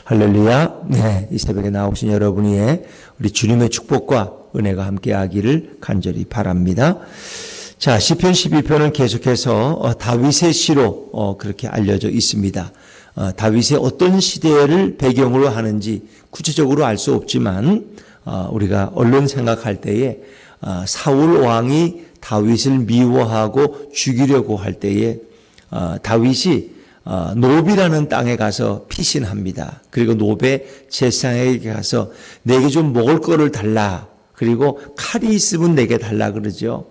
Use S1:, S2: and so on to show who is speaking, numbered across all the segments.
S1: 할렐루야. 네, 이 새벽에 나오신 여러분이 우리 주님의 축복과 은혜가 함께하기를 간절히 바랍니다. 자, 시편 12편은 계속해서 다윗의 시로 그렇게 알려져 있습니다. 다윗의 어떤 시대를 배경으로 하는지 구체적으로 알 수 없지만 우리가 얼른 생각할 때에 사울 왕이 다윗을 미워하고 죽이려고 할 때에 다윗이 노비라는 땅에 가서 피신합니다. 그리고 노베 제사장에게 가서 내게 좀 먹을 거를 달라. 그리고 칼이 있으면 내게 달라 그러죠.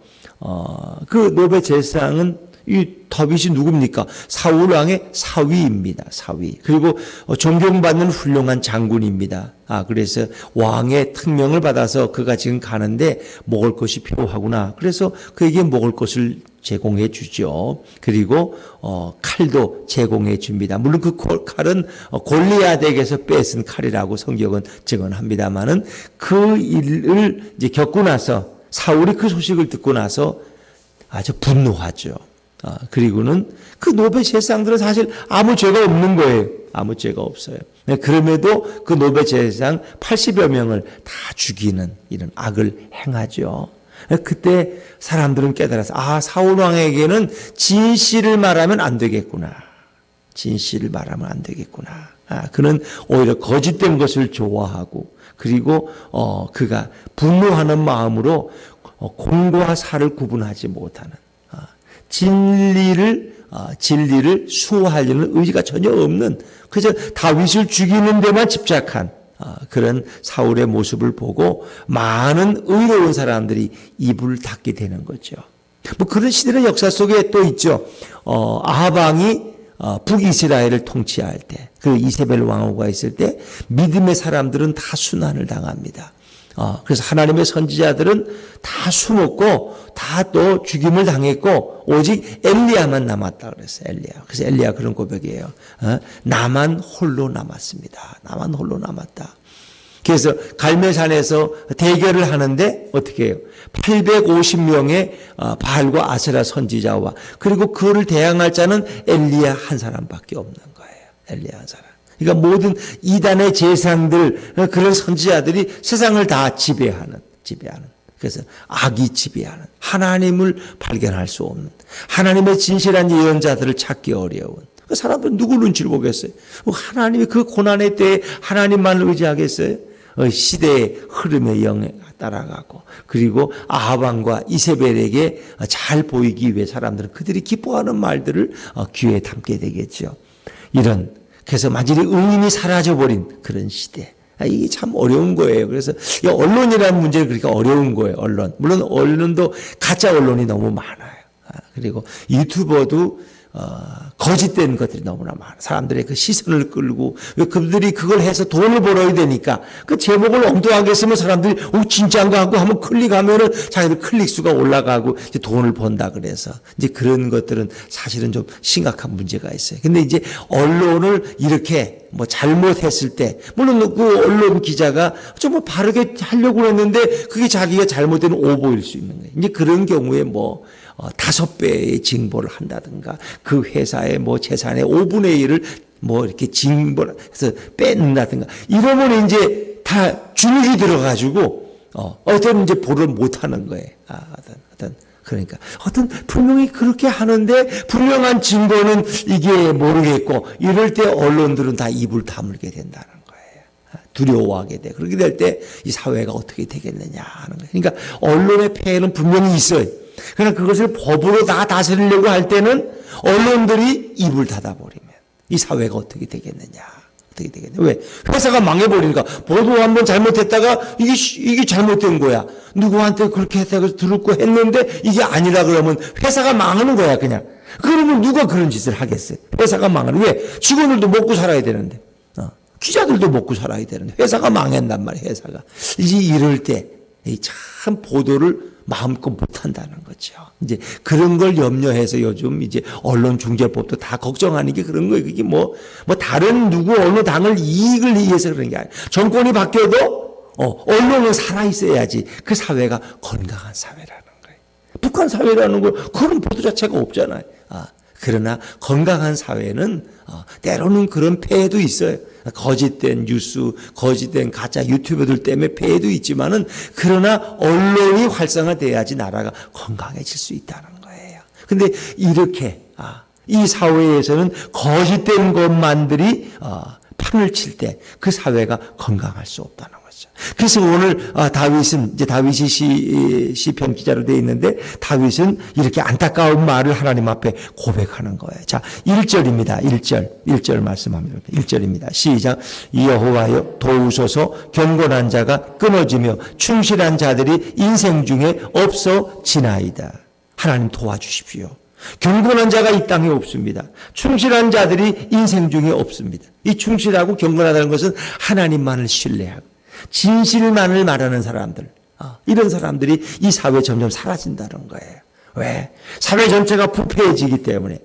S1: 그 노베 제사장은 이 다윗이 누굽니까? 사울 왕의 사위입니다. 사위. 그리고 존경받는 훌륭한 장군입니다. 그래서 왕의 특명을 받아서 그가 지금 가는데 먹을 것이 필요하구나. 그래서 그에게 먹을 것을 제공해 주죠. 그리고 칼도 제공해 줍니다. 물론 그 칼은 골리앗에게서 뺏은 칼이라고 성경은 증언합니다만은 그 일을 이제 겪고 나서 사울이 그 소식을 듣고 나서 아주 분노하죠. 그리고는 그 노베 제사장들은 사실 아무 죄가 없는 거예요. 아무 죄가 없어요. 그럼에도 그 노베 제사장 80여 명을 다 죽이는 이런 악을 행하죠. 그때 사람들은 깨달아서 사울 왕에게는 진실을 말하면 안 되겠구나. 진실을 말하면 안 되겠구나. 그는 오히려 거짓된 것을 좋아하고 그리고 그가 분노하는 마음으로 공과 사를 구분하지 못하는 진리를 수호하려는 의지가 전혀 없는 그저 다윗을 죽이는 데만 집착한 그런 사울의 모습을 보고 많은 의로운 사람들이 입을 닫게 되는 거죠. 뭐 그런 시대는 역사 속에 또 있죠. 아합 왕이 북이스라엘을 통치할 때, 그 이세벨 왕후가 있을 때 믿음의 사람들은 다 순환을 당합니다. 그래서 하나님의 선지자들은 다 숨었고 다 또 죽임을 당했고 오직 엘리야만 남았다 그랬어요. 엘리야. 그래서 엘리야 그런 고백이에요. 나만 홀로 남았습니다. 나만 홀로 남았다. 그래서 갈멜산에서 대결을 하는데 어떻게 해요? 850명의 바알과 아세라 선지자와 그리고 그를 대항할 자는 엘리야 한 사람밖에 없는 거예요. 엘리야 한 사람. 그러니까 모든 이단의 제사장들 그런 선지자들이 세상을 다 지배하는 그래서 악이 지배하는 하나님을 발견할 수 없는 하나님의 진실한 예언자들을 찾기 어려운 그 사람들은 누구 눈치를 보겠어요? 하나님이 그 고난의 때에 하나님만을 의지하겠어요? 시대의 흐름에 따라가고 그리고 아합 왕과 이세벨에게 잘 보이기 위해 사람들은 그들이 기뻐하는 말들을 귀에 담게 되겠죠. 그래서 완전히 의인이 사라져버린 그런 시대. 이게 참 어려운 거예요. 그래서 이 언론이라는 문제는 그렇게 어려운 거예요. 언론. 물론 언론도 가짜 언론이 너무 많아요. 그리고 유튜버도 거짓된 것들이 너무나 많아. 사람들의 그 시선을 끌고, 왜 그들이 그걸 해서 돈을 벌어야 되니까, 그 제목을 엉뚱하게 쓰면 사람들이, 진짜인가 하고 한번 클릭하면은 자기들 클릭수가 올라가고, 이제 돈을 번다 그래서. 이제 그런 것들은 사실은 좀 심각한 문제가 있어요. 근데 이제 언론을 이렇게 잘못했을 때, 물론 그 언론 기자가 좀 바르게 하려고 했는데, 그게 자기가 잘못된 오보일 수 있는 거예요. 이제 그런 경우에 5배의 징벌을 한다든가 그 회사의 재산의 5분의 1을 이렇게 징벌 해서 뺏는다든가 이러면 이제 다 주눅이 들어가지고 어떤 이제 보를 못 하는 거예요. 그러니까 분명히 그렇게 하는데 분명한 증거는 이게 모르겠고 이럴 때 언론들은 다 입을 다물게 된다는 거예요. 두려워하게 돼. 그렇게 될 때 이 사회가 어떻게 되겠느냐 하는 거예요. 그러니까 언론의 폐해는 분명히 있어요. 그러나 그것을 법으로 다 다스리려고 할 때는 언론들이 입을 닫아버리면 이 사회가 어떻게 되겠느냐. 왜? 회사가 망해버리니까 보도 한번 잘못했다가 이게 잘못된 거야. 누구한테 그렇게 했다고 들었고 했는데 이게 아니라 그러면 회사가 망하는 거야 그냥. 그러면 누가 그런 짓을 하겠어요? 회사가 망하는. 왜? 직원들도 먹고 살아야 되는데. 기자들도 먹고 살아야 되는데 회사가 망한단 말이에요. 회사가. 이제 이럴 때 참 보도를 마음껏 못한다는 거죠. 이제 그런 걸 염려해서 요즘 이제 언론중재법도 다 걱정하는 게 그런 거예요. 그게 다른 누구 어느 당을 이익을 위해서 그런 게 아니에요. 정권이 바뀌어도 언론은 살아있어야지 그 사회가 건강한 사회라는 거예요. 북한 사회라는 걸 그런 보도 자체가 없잖아요. 그러나 건강한 사회는 때로는 그런 폐해도 있어요. 거짓된 뉴스, 거짓된 가짜 유튜버들 때문에 폐해도 있지만은 그러나 언론이 활성화돼야지 나라가 건강해질 수 있다는 거예요. 근데 이렇게 이 사회에서는 거짓된 것만들이 판을 칠 때 그 사회가 건강할 수 없다는 거죠. 그래서 오늘 다윗은 이제 다윗이 시편 기자로 되어 있는데 다윗은 이렇게 안타까운 말을 하나님 앞에 고백하는 거예요. 자, 1절입니다. 1절 말씀합니다. 1절입니다. 시작. 여호와여 도우소서 경건한 자가 끊어지며 충실한 자들이 인생 중에 없어지나이다. 하나님 도와주십시오. 경건한 자가 이 땅에 없습니다. 충실한 자들이 인생 중에 없습니다. 이 충실하고 경건하다는 것은 하나님만을 신뢰하고 진실만을 말하는 사람들, 이런 사람들이 이 사회에 점점 사라진다는 거예요. 왜? 사회 전체가 부패해지기 때문에.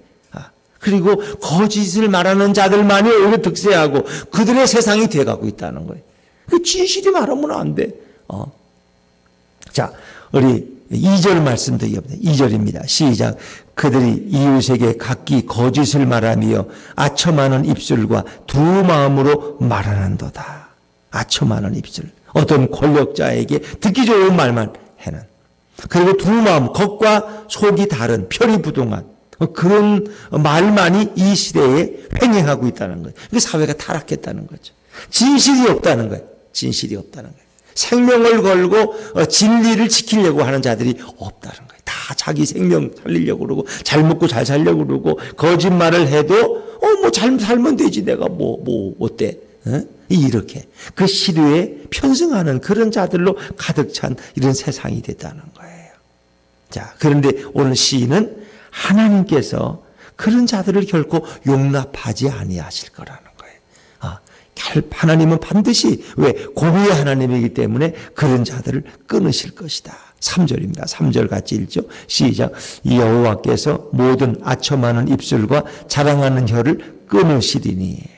S1: 그리고 거짓을 말하는 자들만이 오히려 득세하고 그들의 세상이 돼가고 있다는 거예요. 그 진실이 말하면 안 돼. 자, 우리 2절 말씀도 이어집니다. 2절입니다. 시작. 그들이 이웃에게 각기 거짓을 말하며 아첨하는 입술과 두 마음으로 말하는도다. 아첨하는 입술. 어떤 권력자에게 듣기 좋은 말만 해는. 그리고 두 마음, 겉과 속이 다른 표리부동한 그런 말만이 이 시대에 횡행하고 있다는 거예요. 그 사회가 타락했다는 거죠. 진실이 없다는 거예요. 진실이 없다는 거예요. 생명을 걸고 진리를 지키려고 하는 자들이 없다는 거예요. 다 자기 생명 살리려고 그러고 잘 먹고 잘 살려고 그러고 거짓말을 해도 뭐 잘 살면 되지 내가 뭐 어때? 이렇게 그 시류에 편승하는 그런 자들로 가득 찬 이런 세상이 됐다는 거예요. 자, 그런데 오늘 시인은 하나님께서 그런 자들을 결코 용납하지 아니하실 거라는 거예요. 하나님은 반드시 왜 공의의 하나님이기 때문에 그런 자들을 끊으실 것이다. 3절입니다. 3절 같이 읽죠. 시작. 여호와께서 모든 아첨하는 입술과 자랑하는 혀를 끊으시리니.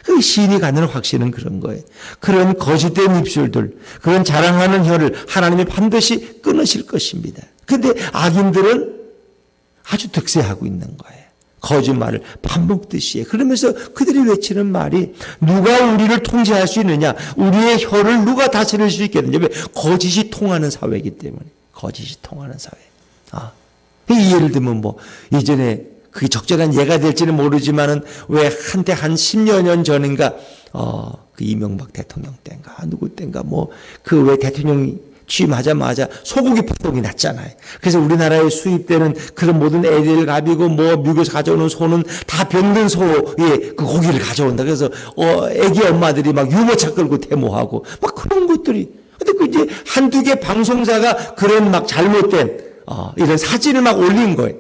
S1: 그 시인이 갖는 확신은 그런 거예요. 그런 거짓된 입술들, 그런 자랑하는 혀를 하나님이 반드시 끊으실 것입니다. 그런데 악인들은 아주 득세하고 있는 거예요. 거짓말을 밥 먹듯이 해. 그러면서 그들이 외치는 말이 누가 우리를 통제할 수 있느냐? 우리의 혀를 누가 다스릴 수 있겠느냐? 왜? 거짓이 통하는 사회이기 때문에. 거짓이 통하는 사회. 예를 들면 뭐 예전에 그게 적절한 예가 될지는 모르지만은 왜 한때 한 10여 년 전인가 그 이명박 대통령 때인가 누구 때인가 뭐 그 왜 대통령이 취임하자마자 소고기 폭동이 났잖아요. 그래서 우리나라에 수입되는 그런 모든 애들 갑이고 뭐 미국에서 가져오는 소는 다 병든 소의 그 고기를 가져온다. 그래서 애기 엄마들이 막 유모차 끌고 데모하고 막 그런 것들이. 근데 그 이제 한두 개 방송사가 그런 막 잘못된 이런 사진을 막 올린 거예요.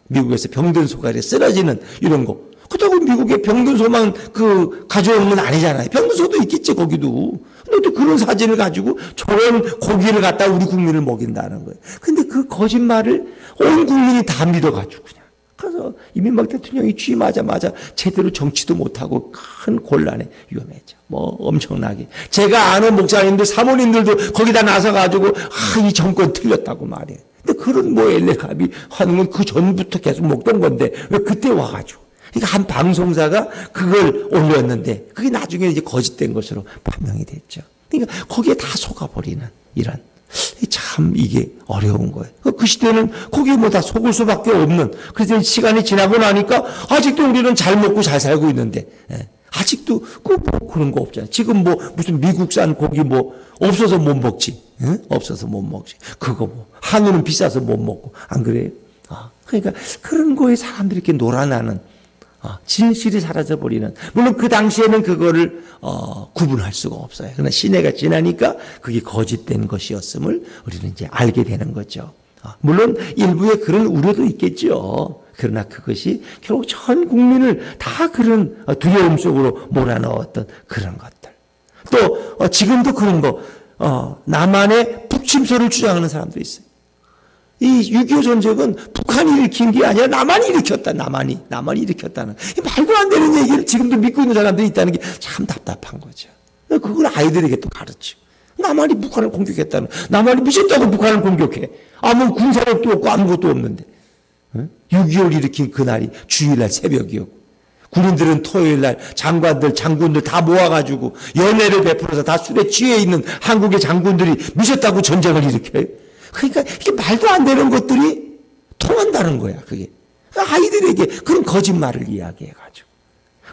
S1: 미국에서 병든 소가 이렇게 쓰러지는 이런 거. 그렇다고 미국에 병든 소만 그 가져오는 건 아니잖아요. 병든 소도 있겠지 거기도. 근데 또 그런 사진을 가지고 저런 고기를 갖다 우리 국민을 먹인다는 거예요. 근데 그 거짓말을 온 국민이 다 믿어가지고 그냥. 그래서 이명박 대통령이 취임하자마자 제대로 정치도 못하고 큰 곤란에 위험했죠. 뭐 엄청나게. 제가 아는 목사님들, 사모님들도 거기다 나서가지고 이 정권 틀렸다고 말이에요. 근데 그런 뭐 엘레갑이 하는 건 그 전부터 계속 먹던 건데 왜 그때 와가지고. 그러니까 한 방송사가 그걸 올렸는데 그게 나중에 이제 거짓된 것으로 판명이 됐죠. 그러니까 거기에 다 속아버리는 이런. 참 이게 어려운 거예요. 그 시대는 거기에 뭐 다 속을 수밖에 없는. 그래서 시간이 지나고 나니까 아직도 우리는 잘 먹고 잘 살고 있는데 아직도 뭐 그런 거 없잖아요. 지금 뭐 무슨 미국산 고기 뭐 없어서 못 먹지. 없어서 못 먹지. 그거 뭐 한우는 비싸서 못 먹고 안 그래요? 그러니까 그런 거에 사람들이 이렇게 놀아나는 진실이 사라져버리는. 물론 그 당시에는 그거를 구분할 수가 없어요. 그러나 시대가 지나니까 그게 거짓된 것이었음을 우리는 이제 알게 되는 거죠. 물론 일부의 그런 우려도 있겠죠. 그러나 그것이 결국 전 국민을 다 그런 두려움 속으로 몰아넣었던 그런 것들. 또 지금도 그런 거 남한의 북침소를 주장하는 사람도 있어요. 이 6.25 전쟁은 북한이 일으킨 게 아니라 남한이 일으켰다. 남한이 일으켰다는. 말도 안 되는 얘기를 지금도 믿고 있는 사람들이 있다는 게 참 답답한 거죠. 그걸 아이들에게 또 가르치고. 남한이 북한을 공격했다는. 남한이 미쳤다고 북한을 공격해. 아무 군사력도 없고 아무것도 없는데. 6.25를 일으킨 그날이 주일날 새벽이었고. 군인들은 토요일 날 장관들, 장군들 다 모아가지고 연회를 베풀어서 다 술에 취해 있는 한국의 장군들이 미쳤다고 전쟁을 일으켜요. 그러니까 이게 말도 안 되는 것들이 통한다는 거야, 그게. 아이들에게 그런 거짓말을 이야기해가지고.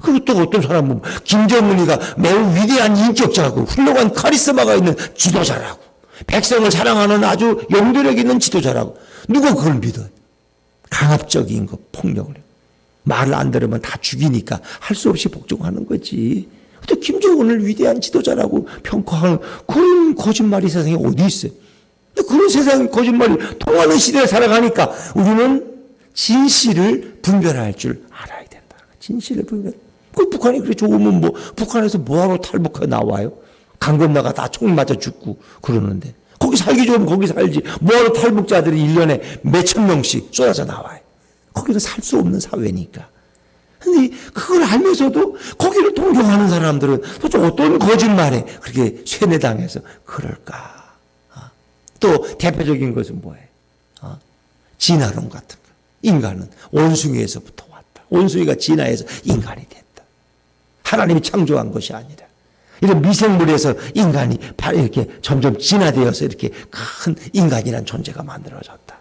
S1: 그리고 또 어떤 사람은 김정은이가 매우 위대한 인격자고 훌륭한 카리스마가 있는 지도자라고. 백성을 사랑하는 아주 영도력 있는 지도자라고. 누가 그걸 믿어요? 강압적인 거, 폭력을. 말을 안 들으면 다 죽이니까 할 수 없이 복종하는 거지. 또 김정은을 위대한 지도자라고 평가하는 그런 거짓말이 세상에 어디 있어요? 그런 세상 거짓말이 통하는 시대에 살아가니까 우리는 진실을 분별할 줄 알아야 된다. 진실을 분별. 그 북한이 그래 좋으면 뭐 북한에서 뭐하러 탈북해 나와요? 강 건너가 다 총 맞아 죽고 그러는데 거기 살기 좋으면 거기 살지. 뭐하러 탈북자들이 1년에 몇천 명씩 쏟아져 나와요. 거기는 살 수 없는 사회니까. 근데 그걸 알면서도 거기를 동경하는 사람들은 도대체 어떤 거짓말에 그렇게 쇠뇌당해서 그럴까? 또 대표적인 것은 뭐예요? 진화론 같은 거. 인간은 원숭이에서부터 왔다. 원숭이가 진화해서 인간이 됐다. 하나님이 창조한 것이 아니라 이런 미생물에서 인간이 이렇게 점점 진화되어서 이렇게 큰 인간이란 존재가 만들어졌다.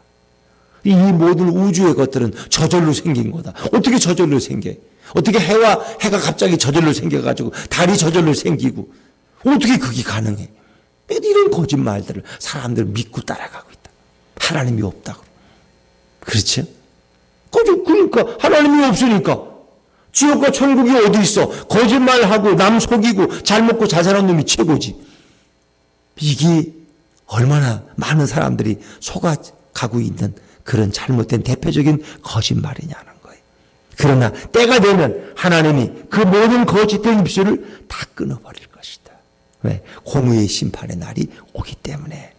S1: 이 모든 우주의 것들은 저절로 생긴 거다. 어떻게 저절로 생겨? 어떻게 해가 갑자기 저절로 생겨가지고 달이 저절로 생기고 어떻게 그게 가능해? 이런 거짓말들을 사람들 믿고 따라가고 있다. 하나님이 없다고. 그렇죠? 그러니까 하나님이 없으니까 지옥과 천국이 어디 있어? 거짓말하고 남 속이고 잘 먹고 잘 사는 놈이 최고지. 이게 얼마나 많은 사람들이 속아가고 있는 그런 잘못된 대표적인 거짓말이냐는 거예요. 그러나 때가 되면 하나님이 그 모든 거짓된 입술을 다 끊어버릴 것이다. 왜? 공의의 심판의 날이 오기 때문에.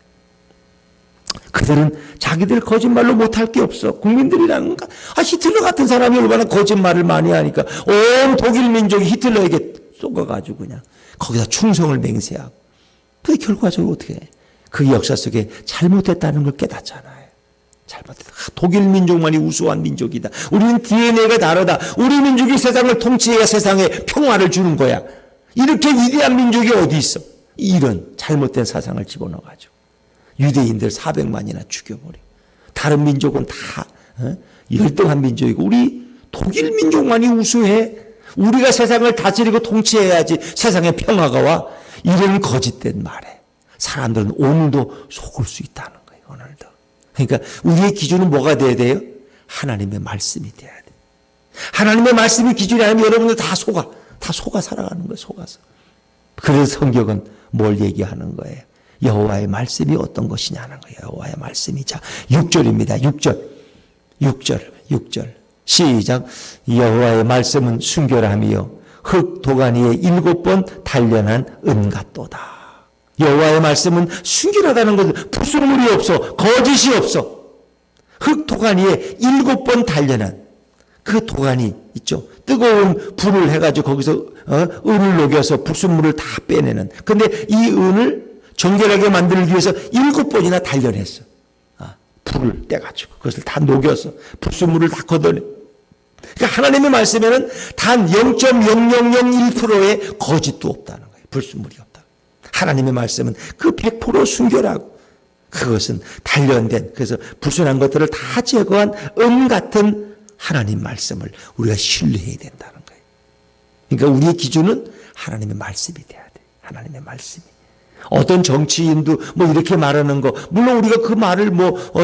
S1: 그들은 자기들 거짓말로 못할 게 없어. 국민들이라는 거. 히틀러 같은 사람이 얼마나 거짓말을 많이 하니까 온 독일 민족이 히틀러에게 쏘가가지고 그냥 거기다 충성을 맹세하고. 근데 결과적으로 어떻게 해? 그 역사 속에 잘못했다는 걸 깨닫잖아요. 잘못했다. 독일 민족만이 우수한 민족이다. 우리는 DNA가 다르다. 우리 민족이 세상을 통치해야 세상에 평화를 주는 거야. 이렇게 위대한 민족이 어디 있어? 이런 잘못된 사상을 집어넣어가지고 유대인들 400만이나 죽여버려. 다른 민족은 다 열등한 민족이고 우리 독일 민족만이 우수해. 우리가 세상을 다스리고 통치해야지 세상에 평화가 와. 이런 거짓된 말에 사람들은 오늘도 속을 수 있다는 거예요. 오늘도. 그러니까 우리의 기준은 뭐가 돼야 돼요? 하나님의 말씀이 돼야 돼. 하나님의 말씀이 기준이 아니면 여러분들 다 속아 살아가는 거예요. 속아서. 그래서 성경은 뭘 얘기하는 거예요? 여호와의 말씀이 어떤 것이냐는 거예요. 여호와의 말씀이. 자, 6절입니다. 6절. 시작. 여호와의 말씀은 순결함이요 흙 도가니에 7번 단련한 은 같도다. 여호와의 말씀은 순결하다는 것은 불순물이 없어. 거짓이 없어. 흙 도가니에 7번 단련한 그 도가니 있죠. 뜨거운 불을 해가지고 거기서 은을 녹여서 불순물을 다 빼내는. 근데 이 은을 정결하게 만들기 위해서 7번이나 단련했어. 불을 떼가지고 그것을 다 녹여서 불순물을 다 걷어내. 그러니까 하나님의 말씀에는 단 0.0001%의 거짓도 없다는 거예요. 불순물이 없다. 하나님의 말씀은 그 100% 순결하고 그것은 단련된, 그래서 불순한 것들을 다 제거한 은 같은 하나님 말씀을 우리가 신뢰해야 된다는 거예요. 그러니까 우리의 기준은 하나님의 말씀이 돼야 돼. 하나님의 말씀이. 어떤 정치인도 뭐 이렇게 말하는 거, 물론 우리가 그 말을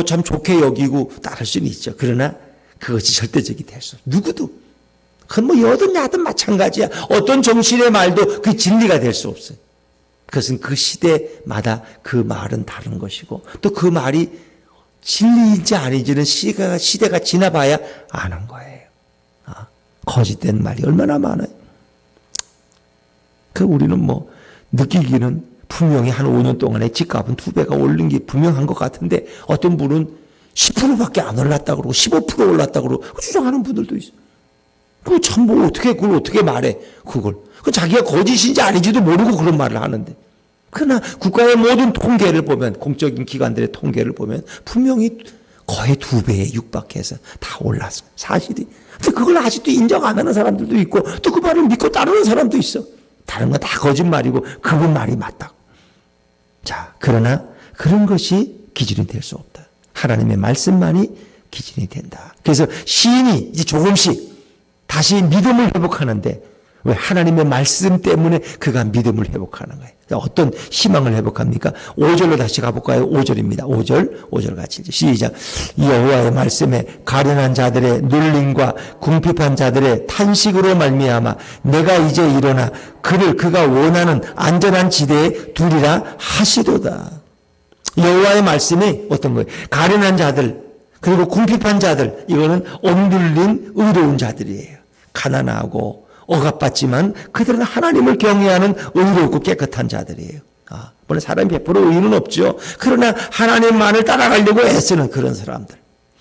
S1: 참 좋게 여기고 따를 수는 있죠. 그러나 그것이 절대적이 될 수 없어. 누구도. 그건 뭐 여든 야든 마찬가지야. 어떤 정치인의 말도 그 진리가 될 수 없어요. 그것은 그 시대마다 그 말은 다른 것이고 또 그 말이 진리인지 아닌지는 시대가 지나봐야 아는 거예요. 거짓된 말이 얼마나 많아요. 우리는 느끼기는 분명히 한 5년 동안에 집값은 2배가 오른 게 분명한 것 같은데 어떤 분은 10%밖에 안 올랐다고 그러고 15% 올랐다고 그러고 주장하는 분들도 있어요. 그걸 참 그걸 어떻게 말해, 그걸. 자기가 거짓인지 아닌지도 모르고 그런 말을 하는데. 그러나 국가의 모든 통계를 보면, 공적인 기관들의 통계를 보면 분명히 거의 2배에 육박해서 다 올랐어. 사실이. 근데 그걸 아직도 인정 안 하는 사람들도 있고 또 그 말을 믿고 따르는 사람도 있어. 다른 건 다 거짓말이고 그분 말이 맞다고. 자, 그러나 그런 것이 기준이 될 수 없다. 하나님의 말씀만이 기준이 된다. 그래서 시인이 이제 조금씩 다시 믿음을 회복하는데 왜? 하나님의 말씀 때문에 그가 믿음을 회복하는 거예요. 어떤 희망을 회복합니까? 5절로 다시 가볼까요? 5절입니다. 5절 같이 이제 시작. 여호와의 말씀에 가련한 자들의 눌림과 궁핍한 자들의 탄식으로 말미암아 내가 이제 일어나 그가 원하는 안전한 지대에 두리라 하시도다. 여호와의 말씀이 어떤 거예요? 가련한 자들 그리고 궁핍한 자들, 이거는 억눌린 의로운 자들이에요. 가난하고 억압받지만 그들은 하나님을 경외하는 의롭고 깨끗한 자들이에요. 물론 사람이 100% 의인은 없죠. 그러나 하나님만을 따라가려고 애쓰는 그런 사람들.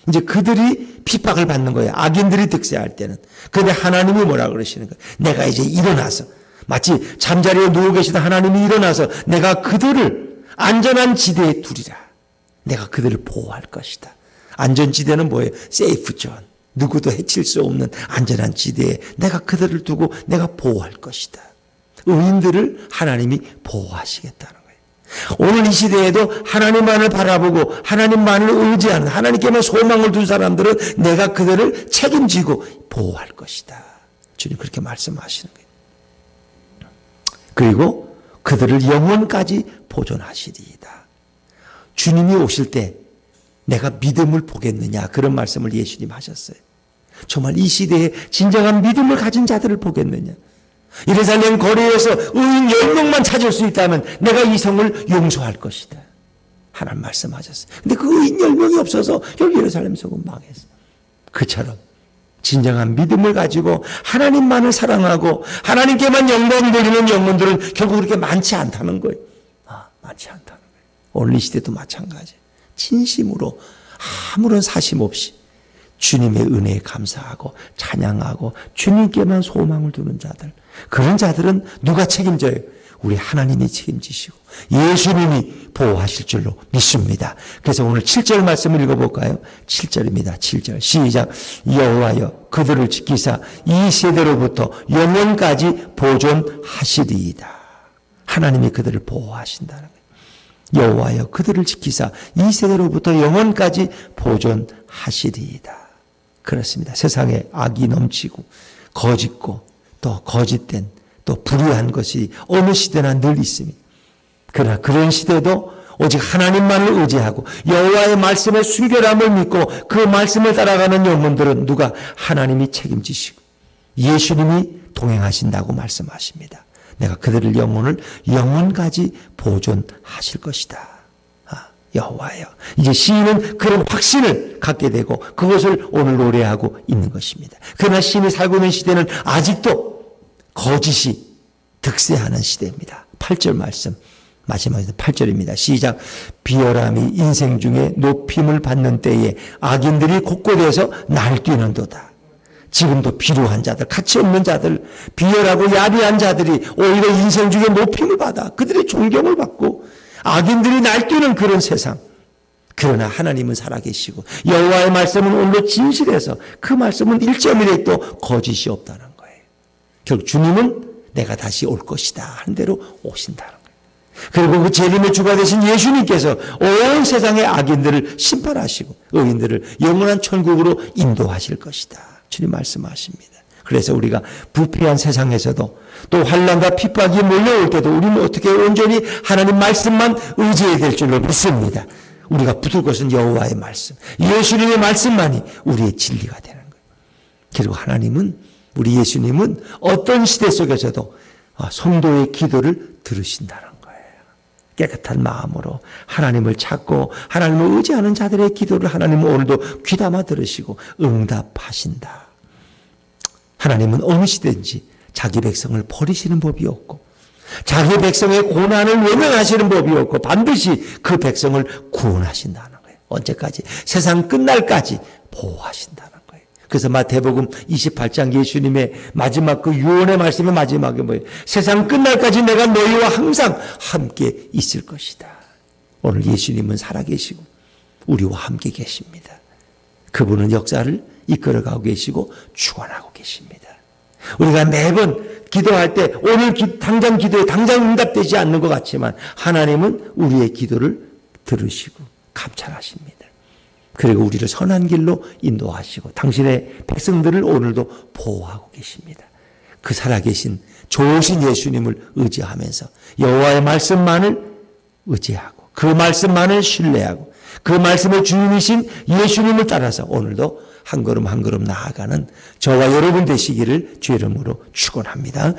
S1: 이제 그들이 핍박을 받는 거예요. 악인들이 득세할 때는. 그런데 하나님이 뭐라 그러시는 거예요? 내가 이제 일어나서 마치 잠자리에 누워 계시던 하나님이 일어나서 내가 그들을 안전한 지대에 두리라. 내가 그들을 보호할 것이다. 안전지대는 뭐예요? 세이프 존. 누구도 해칠 수 없는 안전한 지대에 내가 그들을 두고 내가 보호할 것이다. 의인들을 하나님이 보호하시겠다는 거예요. 오늘 이 시대에도 하나님만을 바라보고 하나님만을 의지하는 하나님께만 소망을 둔 사람들은 내가 그들을 책임지고 보호할 것이다. 주님 그렇게 말씀하시는 거예요. 그리고 그들을 영원까지 보존하시리이다. 주님이 오실 때 내가 믿음을 보겠느냐 그런 말씀을 예수님 하셨어요. 정말 이 시대에 진정한 믿음을 가진 자들을 보겠느냐. 예루살렘 거리에서 의인 10명만 찾을 수 있다면 내가 이 성을 용서할 것이다. 하나님 말씀하셨어요. 근데 그 의인 10명이 없어서 여기 예루살렘 성은 망했어요. 그처럼 진정한 믿음을 가지고 하나님만을 사랑하고 하나님께만 영광 돌리는 영혼들은 결국 그렇게 많지 않다는 거예요. 많지 않다는 거예요. 오늘 이 시대도 마찬가지. 진심으로 아무런 사심 없이 주님의 은혜에 감사하고 찬양하고 주님께만 소망을 두는 자들, 그런 자들은 누가 책임져요? 우리 하나님이 책임지시고 예수님이 보호하실 줄로 믿습니다. 그래서 오늘 7절 말씀을 읽어볼까요? 7절입니다. 7절 시작. 여호와여 그들을 지키사 이 세대로부터 영원까지 보존하시리이다. 하나님이 그들을 보호하신다는 거예요. 여호와여 그들을 지키사 이 세대로부터 영원까지 보존하시리이다. 그렇습니다. 세상에 악이 넘치고 거짓고 또 거짓된 또 불의한 것이 어느 시대나 늘 있습니다. 그러나 그런 시대도 오직 하나님만을 의지하고 여호와의 말씀의 순결함을 믿고 그 말씀을 따라가는 영혼들은 누가? 하나님이 책임지시고 예수님이 동행하신다고 말씀하십니다. 내가 그들을 영혼을 영원까지 보존하실 것이다. 여호와여. 이제 시인은 그런 확신을 갖게 되고 그것을 오늘 노래하고 있는 것입니다. 그러나 시인이 살고 있는 시대는 아직도 거짓이 득세하는 시대입니다. 8절 말씀 마지막에 8절입니다. 시작. 비열함이 인생 중에 높임을 받는 때에 악인들이 곳곳에서 날뛰는도다. 지금도 비루한 자들, 가치 없는 자들, 비열하고 야비한 자들이 오히려 인생 중에 높임을 받아 그들의 존경을 받고 악인들이 날뛰는 그런 세상. 그러나 하나님은 살아계시고 여호와의 말씀은 오늘도 진실해서 그 말씀은 1.1획도 거짓이 없다는 거예요. 결국 주님은 내가 다시 올 것이다 하는 대로 오신다는 거예요. 그리고 그 재림의 주가 되신 예수님께서 온 세상의 악인들을 심판하시고 의인들을 영원한 천국으로 인도하실 것이다. 주님 말씀하십니다. 그래서 우리가 부패한 세상에서도 또 환난과 핍박이 몰려올 때도 우리는 어떻게 온전히 하나님 말씀만 의지해야 될 줄로 믿습니다. 우리가 붙을 것은 여호와의 말씀, 예수님의 말씀만이 우리의 진리가 되는 거예요. 그리고 하나님은 우리 예수님은 어떤 시대 속에서도 성도의 기도를 들으신다는 거예요. 깨끗한 마음으로 하나님을 찾고 하나님을 의지하는 자들의 기도를 하나님은 오늘도 귀담아 들으시고 응답하신다. 하나님은 어느 시대인지 자기 백성을 버리시는 법이 없고 자기 백성의 고난을 외면하시는 법이 없고 반드시 그 백성을 구원하신다는 거예요. 언제까지? 세상 끝날까지 보호하신다는 거예요. 그래서 마태복음 28장 예수님의 마지막 그 유언의 말씀의 마지막에 뭐예요? 세상 끝날까지 내가 너희와 항상 함께 있을 것이다. 오늘 예수님은 살아계시고 우리와 함께 계십니다. 그분은 역사를 이끌어가고 계시고 주관하고 계십니다. 우리가 매번 기도할 때 오늘 당장 기도에 당장 응답되지 않는 것 같지만 하나님은 우리의 기도를 들으시고 감찰하십니다. 그리고 우리를 선한 길로 인도하시고 당신의 백성들을 오늘도 보호하고 계십니다. 그 살아계신 좋으신 예수님을 의지하면서 여호와의 말씀만을 의지하고 그 말씀만을 신뢰하고 그 말씀의 주인이신 예수님을 따라서 오늘도 한 걸음 한 걸음 나아가는 저와 여러분 되시기를 주의 이름으로 축원합니다.